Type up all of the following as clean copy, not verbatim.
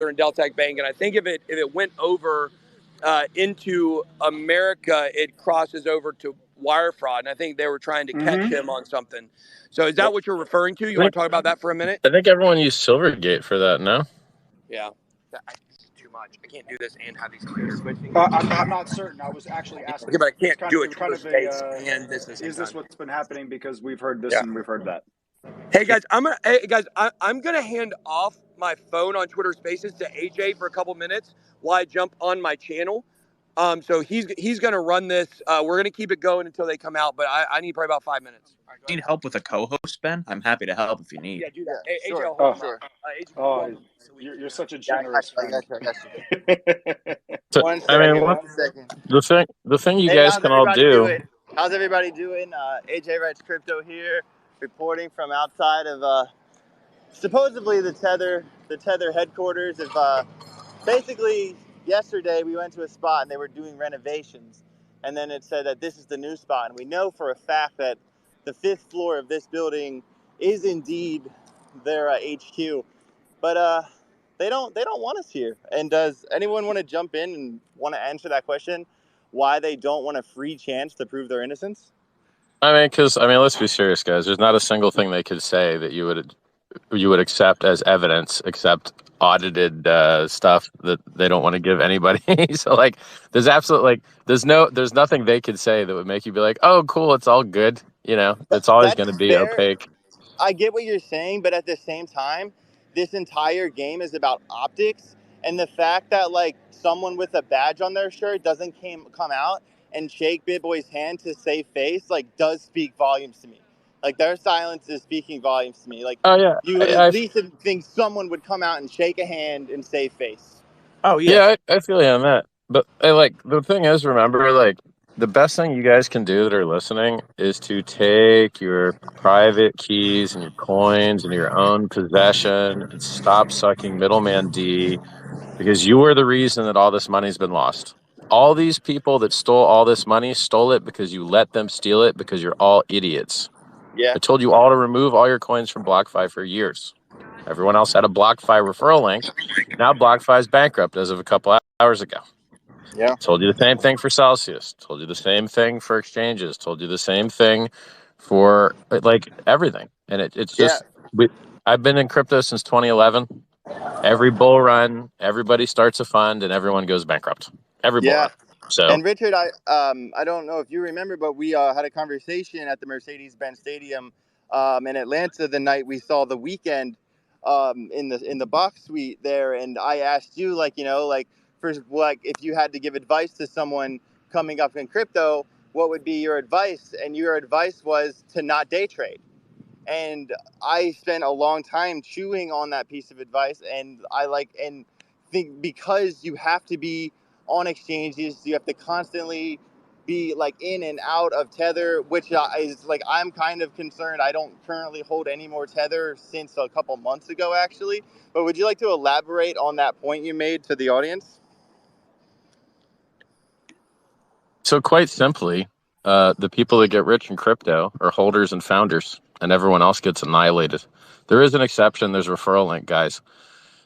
and Deltec Bank, and I think if it went over into America, it crosses over to wire fraud, and I think they were trying to catch him on something. So is that what you're referring to? You want to talk about that for a minute? I think everyone used Silvergate for that, no? Yeah. Too much. I can't do this and have these computers switching. I'm not certain. I was actually asking. Okay, but I can't do it. Kind of and this is this what's been happening? Because we've heard this and we've heard that. Hey guys, I'm gonna hand off my phone on Twitter Spaces to AJ for a couple minutes while I jump on my channel. So he's gonna run this. We're gonna keep it going until they come out, but I need probably about 5 minutes. Need help with a co-host, Ben? I'm happy to help if you need. Yeah, do that. Yeah, AJ, sure. Sure. You're such a generous friend. So, I mean, the thing you guys can all do. How's everybody doing? AJ Wrights Crypto here, reporting from outside of supposedly the Tether headquarters. Basically, yesterday we went to a spot and they were doing renovations, and then it said that this is the new spot, and we know for a fact that the 5th floor of this building is indeed their HQ, but they don't want us here. And does anyone want to jump in and want to answer that question? Why they don't want a free chance to prove their innocence? Let's be serious, guys. There's not a single thing they could say that you would accept as evidence, except audited stuff that they don't want to give anybody. So there's nothing they could say that would make you be like, oh, cool, it's all good. It's always going to be fair. Opaque. I get what you're saying, but at the same time, this entire game is about optics, and the fact that someone with a badge on their shirt doesn't come out and shake Big Boy's hand to save face does speak volumes to me. Their silence is speaking volumes to me. Oh yeah, you would at least think someone would come out and shake a hand and save face. Oh yeah, I feel you on that. But the thing is, remember, the best thing you guys can do that are listening is to take your private keys and your coins and your own possession and stop sucking middleman D, because you are the reason that all this money's been lost. All these people that stole all this money stole it because you let them steal it, because you're all idiots. Yeah. I told you all to remove all your coins from BlockFi for years. Everyone else had a BlockFi referral link. Now BlockFi is bankrupt as of a couple hours ago. Yeah. Told you the same thing for Celsius. Told you the same thing for exchanges. Told you the same thing for everything. And it's just, I've been in crypto since 2011. Every bull run, everybody starts a fund and everyone goes bankrupt. Every bull run. So, and Richard, I don't know if you remember, but we had a conversation at the Mercedes-Benz Stadium in Atlanta the night we saw The Weeknd in the box suite there, and I asked you, if you had to give advice to someone coming up in crypto, what would be your advice? And your advice was to not day trade. And I spent a long time chewing on that piece of advice, and I think because you have to be on exchanges, you have to constantly be in and out of Tether, which is I'm kind of concerned. I don't currently hold any more Tether since a couple months ago, actually. But would you like to elaborate on that point you made to the audience? So quite simply, the people that get rich in crypto are holders and founders, and everyone else gets annihilated. There is an exception. There's referral link guys.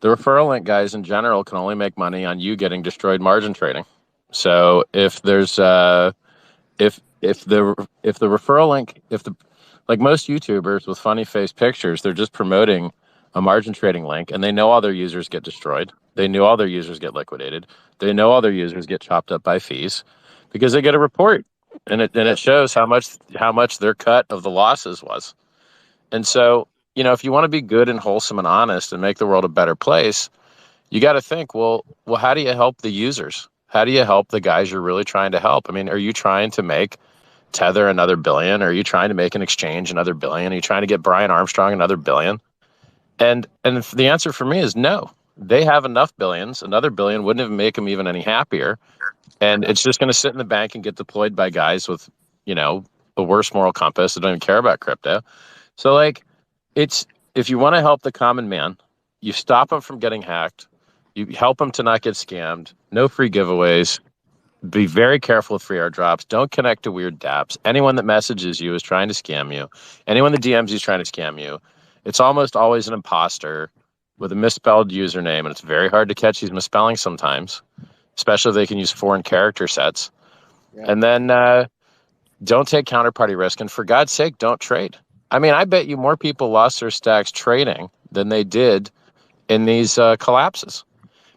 The referral link guys in general can only make money on you getting destroyed margin trading. So if there's if the referral link, most YouTubers with funny face pictures, they're just promoting a margin trading link, and they know all their users get destroyed. They know all their users get liquidated. They know all their users get chopped up by fees, because they get a report, and it shows how much their cut of the losses was. And so, if you want to be good and wholesome and honest and make the world a better place, you got to think, well, how do you help the users? How do you help the guys you're really trying to help? I mean, are you trying to make Tether another billion? Are you trying to make an exchange another billion? Are you trying to get Brian Armstrong another billion? And the answer for me is no. They have enough billions. Another billion wouldn't even make them even any happier. And it's just going to sit in the bank and get deployed by guys with, the worst moral compass that don't even care about crypto. So if you want to help the common man, you stop them from getting hacked. You help them to not get scammed. No free giveaways. Be very careful with free airdrops. Don't connect to weird dApps. Anyone that messages you is trying to scam you. Anyone that DMs you is trying to scam you. It's almost always an imposter. with a misspelled username, and it's very hard to catch these misspellings sometimes, especially if they can use foreign character sets. Yeah. And then don't take counterparty risk, and for God's sake, don't trade. I mean, I bet you more people lost their stacks trading than they did in these collapses.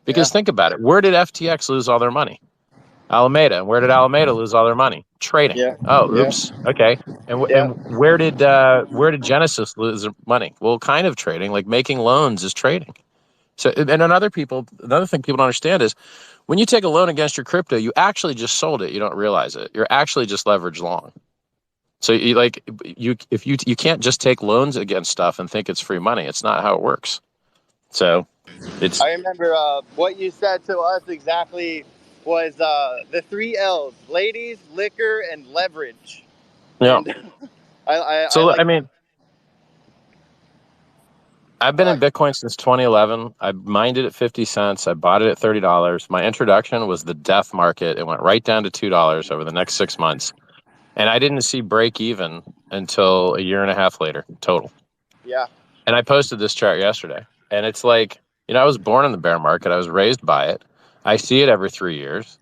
Because think about it. Where did FTX lose all their money? Alameda. Where did Alameda lose all their money? Trading. Yeah. Oh, oops. Yeah. Okay. And where did Genesis lose their money? Well, kind of trading. Like making loans is trading. So, and another thing people don't understand is when you take a loan against your crypto, you actually just sold it. You don't realize it. You're actually just leveraged long. So you can't just take loans against stuff and think it's free money. It's not how it works. So it's. I remember what you said to us exactly was the 3 L's: ladies, liquor, and leverage. Yeah. And I mean, I've been in Bitcoin since 2011. I mined it at 50 cents. I bought it at $30. My introduction was the death market. It went right down to $2 over the next 6 months. And I didn't see break even until a year and a half later total. Yeah. And I posted this chart yesterday. And it's like, I was born in the bear market. I was raised by it. I see it every 3 years.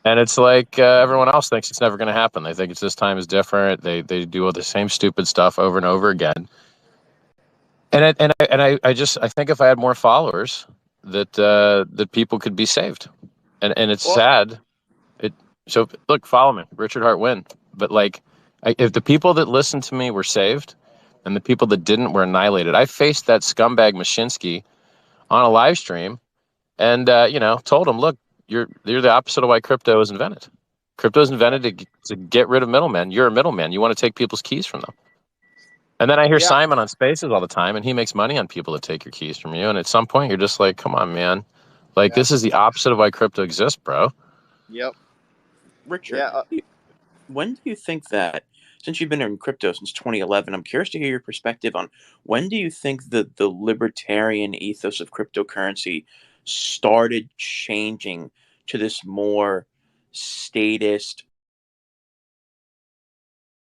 And it's like everyone else thinks it's never going to happen. They think it's this time is different. They do all the same stupid stuff over and over again. And I think if I had more followers, that people could be saved. And it's sad. So look, follow me, Richard Hart Win. But if the people that listened to me were saved, and the people that didn't were annihilated, I faced that scumbag Mashinsky on a live stream, and told him, look, you're the opposite of why crypto was invented. Crypto is invented to get rid of middlemen. You're a middleman. You want to take people's keys from them. And then I hear Simon on Spaces all the time, and he makes money on people that take your keys from you. And at some point, you're just like, come on, man. This is the opposite of why crypto exists, bro. Yep. Richard, when do you think that, since you've been in crypto since 2011, I'm curious to hear your perspective on when do you think that the libertarian ethos of cryptocurrency started changing to this more statist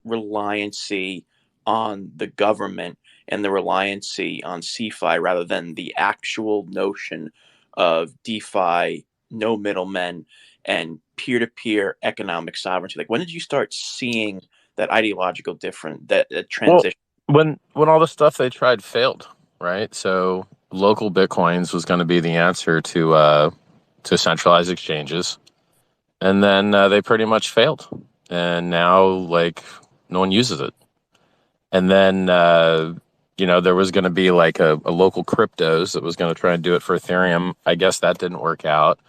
reliancy on the government and the reliancy on CeFi rather than the actual notion of DeFi, no middlemen, and peer-to-peer economic sovereignty? Like, when did you start seeing that ideological that transition? Well, when all the stuff they tried failed, right? So local Bitcoins was going to be the answer to centralized exchanges, and then they pretty much failed, and now no one uses it. And then there was going to be a local cryptos that was going to try and do it for Ethereum. I guess that didn't work out.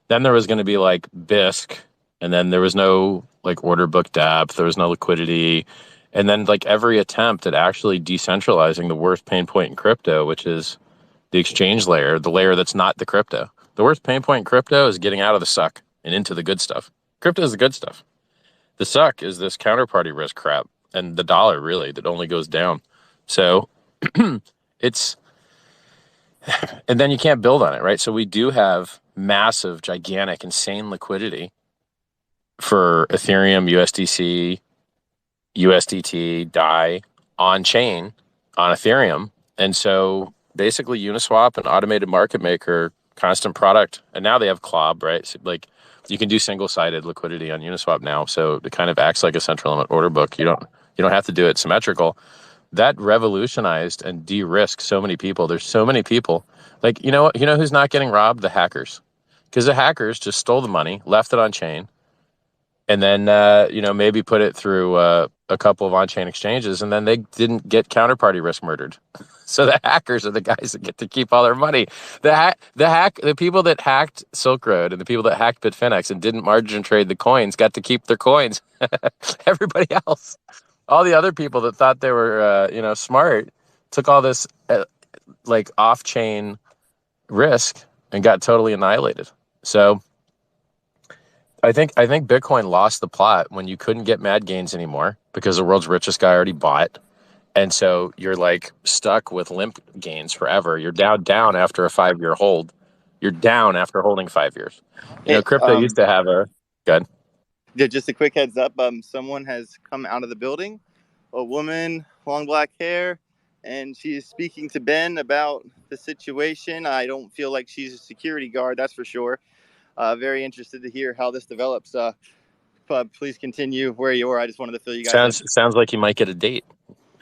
Then there was going to be BISC, and then there was no order book depth. There was no liquidity. And then every attempt at actually decentralizing the worst pain point in crypto, which is the exchange layer, the layer that's not the crypto. The worst pain point in crypto is getting out of the suck and into the good stuff. Crypto is the good stuff. The suck is this counterparty risk crap and the dollar really that only goes down. So it's, and then you can't build on it, right? So we do have massive, gigantic, insane liquidity for Ethereum, USDC, USDT, DAI on chain on Ethereum. And so basically Uniswap and automated market maker, constant product, and now they have CLOB, right? So you can do single-sided liquidity on Uniswap now. So it kind of acts like a central limit order book. You don't have to do it symmetrical. That revolutionized and de-risked so many people. There's so many people. You know who's not getting robbed? The hackers. Because the hackers just stole the money, left it on chain, and then maybe put it through a couple of on-chain exchanges, and then they didn't get counterparty risk murdered. So the hackers are the guys that get to keep all their money. The people that hacked Silk Road and the people that hacked Bitfinex and didn't margin trade the coins got to keep their coins. Everybody else, all the other people that thought they were smart, took all this off-chain risk and got totally annihilated. So I think Bitcoin lost the plot when you couldn't get mad gains anymore because the world's richest guy already bought. And so you're stuck with limp gains forever. You're down after a 5-year hold. You're down after holding 5 years. Crypto used to have good. Yeah, just a quick heads up. Someone has come out of the building. A woman, long black hair, and she is speaking to Ben about the situation. I don't feel like she's a security guard, that's for sure. Very interested to hear how this develops. Please continue where you were. I just wanted to fill you guys in. Sounds like you might get a date.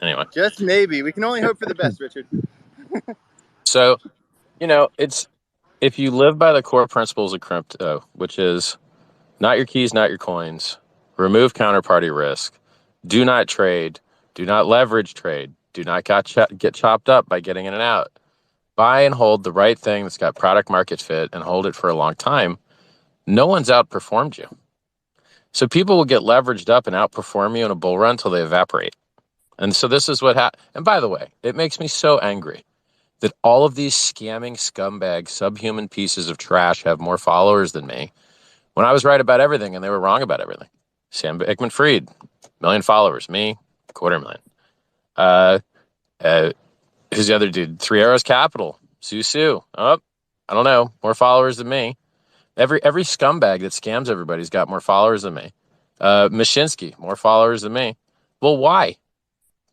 Anyway, Just maybe. We can only hope for the best, Richard. so it's if you live by the core principles of crypto, which is not your keys, not your coins, remove counterparty risk, do not trade, do not leverage trade, do not get chopped up by getting in and out. Buy and hold the right thing that's got product market fit and hold it for a long time. No one's outperformed you. So people will get leveraged up and outperform you in a bull run until they evaporate. And so this is what happened. And by the way, it makes me so angry that all of these scamming scumbag subhuman pieces of trash have more followers than me when I was right about everything and they were wrong about everything. Sam Bankman-Fried, 1 million followers. Me, 250,000. Who's the other dude? Three Arrows Capital. Su. Oh, I don't know. More followers than me. Every scumbag that scams everybody's got more followers than me. Mashinsky, more followers than me. Well, why?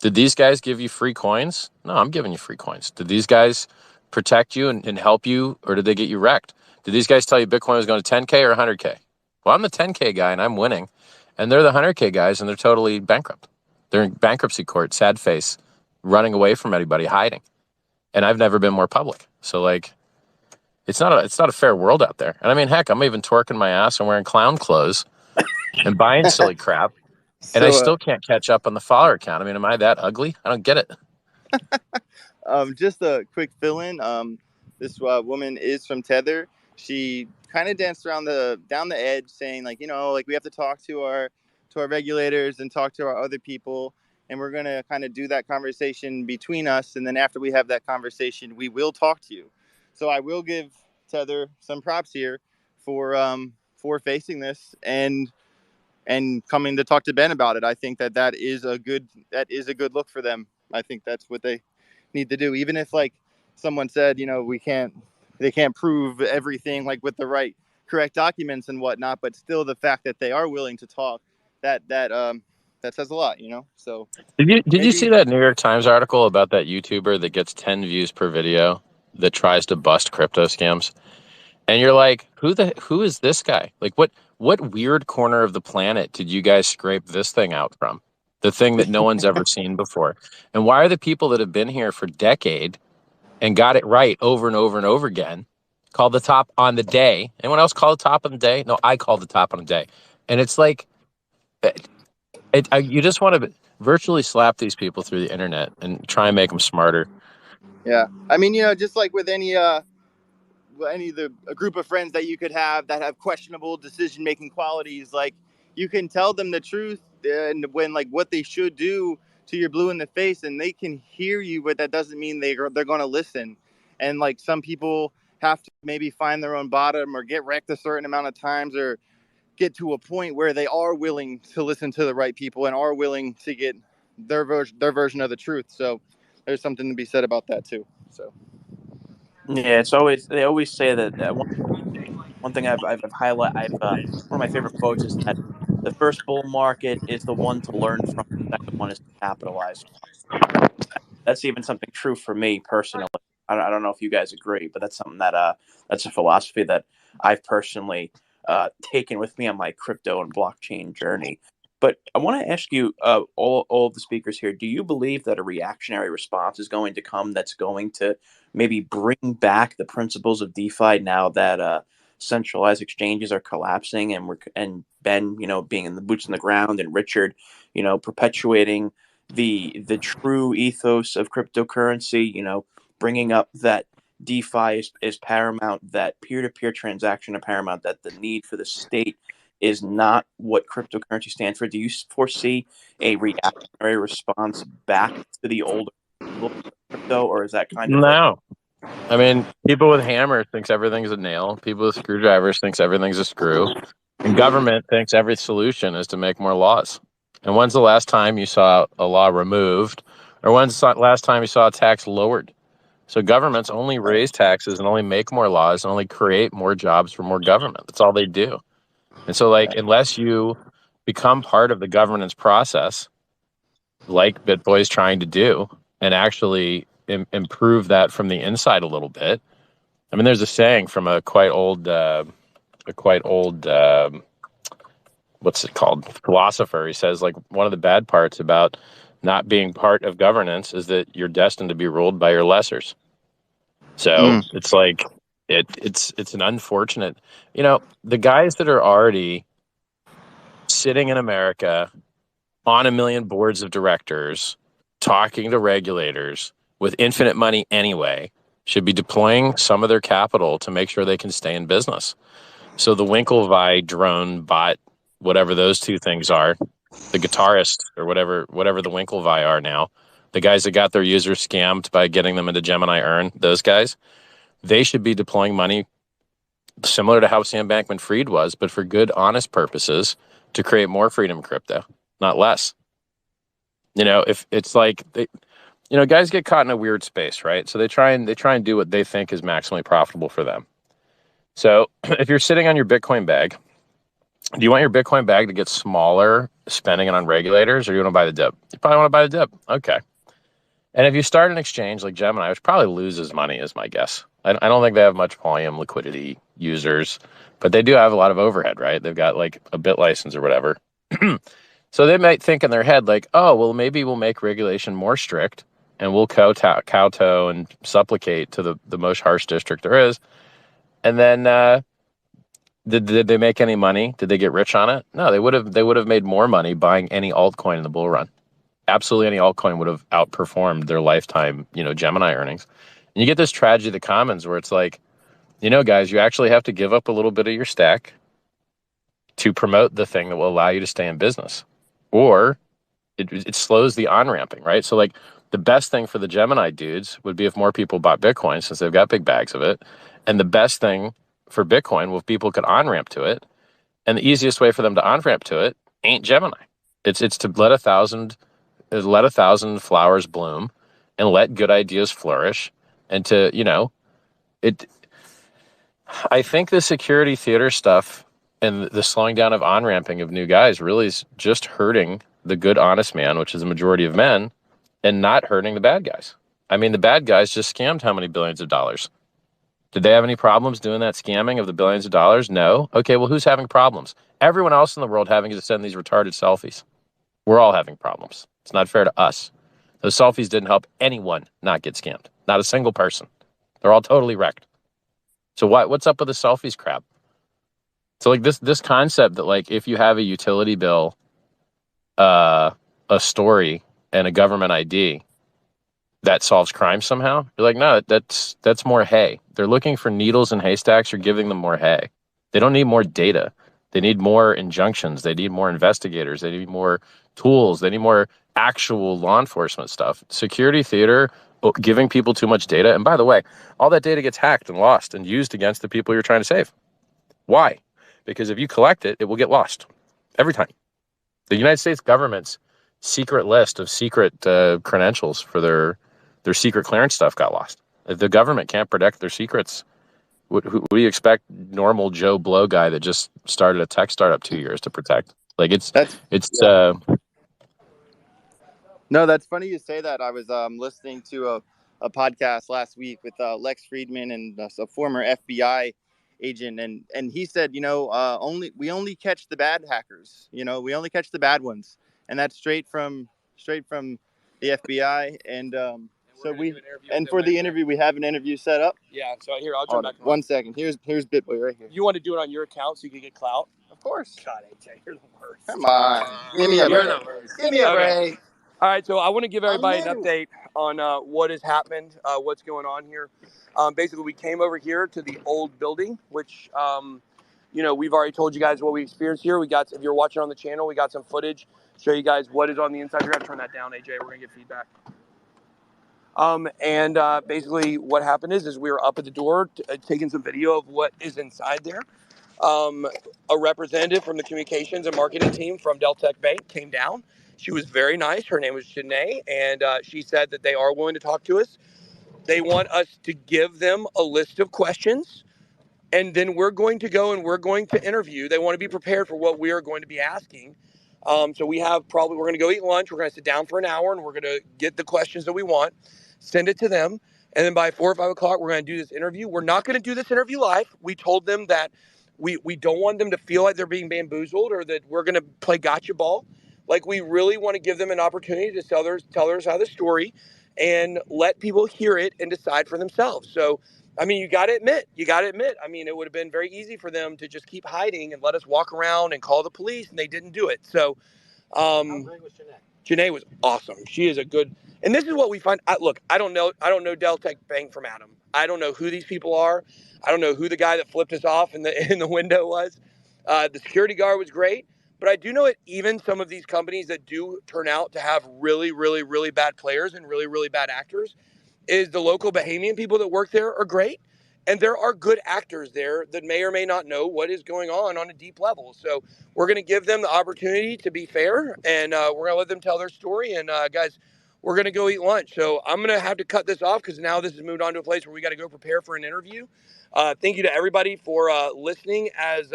Did these guys give you free coins? No, I'm giving you free coins. Did these guys protect you and help you, or did they get you wrecked? Did these guys tell you Bitcoin was going to 10K or 100K? Well, I'm the 10K guy and I'm winning. And they're the 100K guys and they're totally bankrupt. They're in bankruptcy court, sad face, running away from anybody, hiding. And I've never been more public. So like, it's not a fair world out there. And I mean, heck, I'm even twerking my ass and wearing clown clothes and buying silly crap. And I still can't catch up on the follower count. I mean, am I that ugly? I don't get it. Just a quick fill-in. This woman is from Tether. She kind of danced around down the edge, saying like, like we have to talk to our regulators and talk to our other people, and we're gonna kind of do that conversation between us. And then after we have that conversation, we will talk to you. So I will give Tether some props here for facing this and coming to talk to Ben about it. I think that is a good look for them. I think that's what they need to do. Even if like someone said, they can't prove everything like with the correct documents and whatnot, but still the fact that they are willing to talk, that says a lot, So did you see that New York Times article about that YouTuber that gets 10 views per video that tries to bust crypto scams? And you're like, who is this guy? Like what weird corner of the planet did you guys scrape this thing out from? The thing that no one's ever seen before. And why are the people that have been here for decade and got it right over and over and over again called the top on the day? Anyone else call the top on the day? No, I called the top on the day. And it's like, you just want to virtually slap these people through the internet and try and make them smarter. Yeah. I mean, just like with any a group of friends that you could have that have questionable decision-making qualities, like you can tell them the truth and when like what they should do to your blue in the face, and they can hear you, but that doesn't mean they're going to listen. And like some people have to maybe find their own bottom or get wrecked a certain amount of times or get to a point where they are willing to listen to the right people and are willing to get their version of the truth. So there's something to be said about that too. So Yeah, they always say that one thing I've highlighted. One of my favorite quotes is that the first bull market is the one to learn from. The second one is to capitalize on. That's even something true for me personally. I don't know if you guys agree, but that's something that's a philosophy that I've personally taken with me on my crypto and blockchain journey. But I want to ask you, all of the speakers here, do you believe that a reactionary response is going to come that's going to maybe bring back the principles of DeFi now that centralized exchanges are collapsing and Ben, being in the boots on the ground, and Richard, perpetuating the true ethos of cryptocurrency, bringing up that DeFi is paramount, that peer-to-peer transaction are paramount, that the need for the state is not what cryptocurrency stands for. Do you foresee a reactionary response back to the older crypto, or is that kind of like... No. I mean, people with hammers thinks everything's a nail. People with screwdrivers thinks everything's a screw. And government thinks every solution is to make more laws. And when's the last time you saw a law removed? Or when's the last time you saw a tax lowered? So governments only raise taxes and only make more laws and only create more jobs for more government. That's all they do. And so, like, unless you become part of the governance process, like BitBoy's trying to do, and actually improve that from the inside a little bit. I mean, there's a saying from a quite old what's it called, philosopher. He says, like, one of the bad parts about not being part of governance is that you're destined to be ruled by your lessers. So it's like it's an unfortunate, the guys that are already sitting in America on a million boards of directors, talking to regulators with infinite money anyway, should be deploying some of their capital to make sure they can stay in business. So the Winklevi drone bot, whatever those two things are, the guitarist or whatever the Winklevi are now, the guys that got their users scammed by getting them into Gemini Earn, those guys, they should be deploying money similar to how Sam Bankman-Fried was, but for good, honest purposes to create more freedom crypto, not less. If it's like guys get caught in a weird space, right? So they try and do what they think is maximally profitable for them. So if you're sitting on your Bitcoin bag, do you want your Bitcoin bag to get smaller spending it on regulators, or do you want to buy the dip? You probably want to buy the dip. Okay. And if you start an exchange like Gemini, which probably loses money is my guess. I don't think they have much volume, liquidity, users, but they do have a lot of overhead, right? They've got like a bit license or whatever. So they might think in their head like, oh, well, maybe we'll make regulation more strict and we'll kowtow and supplicate to the most harsh district there is. And then did they make any money? Did they get rich on it? No, they would have made more money buying any altcoin in the bull run. Absolutely any altcoin would have outperformed their lifetime, Gemini earnings. And you get this tragedy of the commons where it's like, guys, you actually have to give up a little bit of your stack to promote the thing that will allow you to stay in business. Or it slows the on-ramping, right? So like the best thing for the Gemini dudes would be if more people bought Bitcoin since they've got big bags of it. And the best thing for Bitcoin, well, if people could on-ramp to it. And the easiest way for them to on-ramp to it ain't Gemini. It's to let 1,000 flowers bloom and let good ideas flourish. And to, I think the security theater stuff and the slowing down of on-ramping of new guys really is just hurting the good, honest man, which is the majority of men, and not hurting the bad guys. I mean, the bad guys just scammed how many billions of dollars? Did they have any problems doing that scamming of the billions of dollars? No. Okay, well, who's having problems? Everyone else in the world having to send these retarded selfies. We're all having problems. It's not fair to us. Those selfies didn't help anyone not get scammed. Not a single person. They're all totally wrecked. So what's up with the selfies crap? So like this concept that like if you have a utility bill, a story, and a government ID, that solves crime somehow. You're like, no, that's more hay. They're looking for needles in haystacks. You're giving them more hay. They don't need more data. They need more injunctions. They need more investigators. They need more tools. They need more actual law enforcement stuff. Security theater, giving people too much data. And by the way, all that data gets hacked and lost and used against the people you're trying to save. Why? Because if you collect it, it will get lost every time. The United States government's secret list of secret credentials for their secret clearance stuff got lost. If the government can't protect their secrets, what do you expect normal Joe Blow guy that just started a tech startup 2 years to protect? Like No, that's funny you say that. I was listening to a podcast last week with Lex Friedman and a former FBI agent, and he said, we only catch the bad hackers. We only catch the bad ones, and that's straight from the FBI. And so for the interview, we have an interview set up. Yeah. So here, I'll jump back. 1 second. Here's BitBoy right here. You want to do it on your account so you can get clout? Of course. God, AJ, you're the worst. Come on. Give me a break. Give me a break. All right, so I want to give everybody an update on what has happened, what's going on here. Basically, we came over here to the old building, which, we've already told you guys what we experienced here. If you're watching on the channel, we got some footage, show you guys what is on the inside. You're going to turn that down, AJ. We're going to get feedback. Basically, what happened is we were up at the door taking some video of what is inside there. A representative from the communications and marketing team from Deltec Bank came down. She was very nice. Her name was Janae, and she said that they are willing to talk to us. They want us to give them a list of questions, and then we're going to go and we're going to interview. They want to be prepared for what we are going to be asking. So we're going to go eat lunch. We're going to sit down for an hour and we're going to get the questions that we want, send it to them. And then by 4 or 5 o'clock, we're going to do this interview. We're not going to do this interview live. We told them that we don't want them to feel like they're being bamboozled or that we're going to play gotcha ball. Like, we really want to give them an opportunity to tell their side of the story and let people hear it and decide for themselves. So, I mean, you got to admit, I mean, it would have been very easy for them to just keep hiding and let us walk around and call the police, and they didn't do it. So, how great was Janae? Janae was awesome. She is a good, and this is what we find. Look, I don't know Deltec bang from Adam. I don't know who these people are. I don't know who the guy that flipped us off in the window was. The security guard was great, but I do know that even some of these companies that do turn out to have really, really, really bad players and really, really bad actors, is the local Bahamian people that work there are great. And there are good actors there that may or may not know what is going on a deep level. So we're going to give them the opportunity to be fair, and we're going to let them tell their story. And guys, we're going to go eat lunch. So I'm going to have to cut this off because now this has moved on to a place where we got to go prepare for an interview. Thank you to everybody for listening as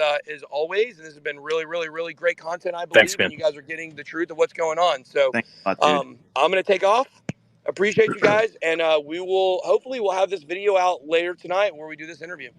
always. This has been really, really, really great content, I believe. Thanks, man. And you guys are getting the truth of what's going on. So Thanks a lot, dude. I'm going to take off. Appreciate you guys, and we'll have this video out later tonight where we do this interview.